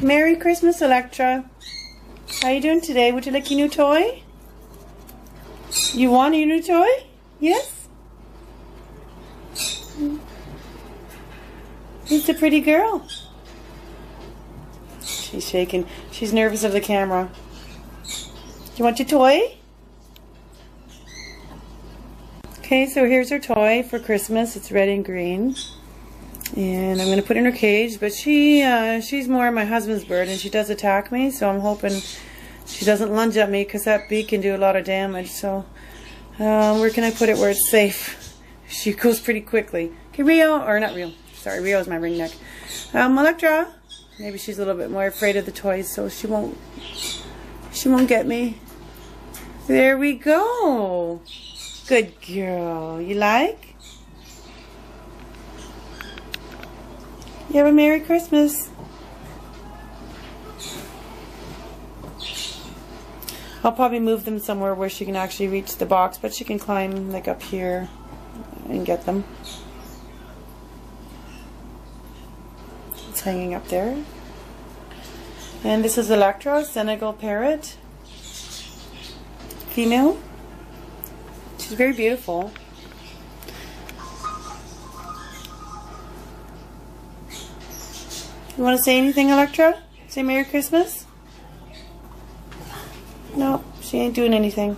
Merry Christmas, Electra. How you doing today? Would you like your new toy? You want your new toy? Yes? Who's a pretty girl? She's shaking. She's nervous of the camera. Do you want your toy? Okay, so here's her toy for Christmas. It's red and green. And I'm going to put it in her cage, but she's more my husband's bird, and she does attack me, so I'm hoping she doesn't lunge at me, because that beak can do a lot of damage. So where can I put it where it's safe? She goes pretty quickly. Okay, Rio, or not Rio, sorry, Rio's my ringneck. Electra, maybe she's a little bit more afraid of the toys, so she won't get me. There we go. Good girl. You like? You have a Merry Christmas. I'll probably move them somewhere where she can actually reach the box, but she can climb like up here and get them. It's hanging up there. And this is Electra, Senegal Parrot. Female. She's very beautiful. You want to say anything, Electra? Say Merry Christmas? No, she ain't doing anything.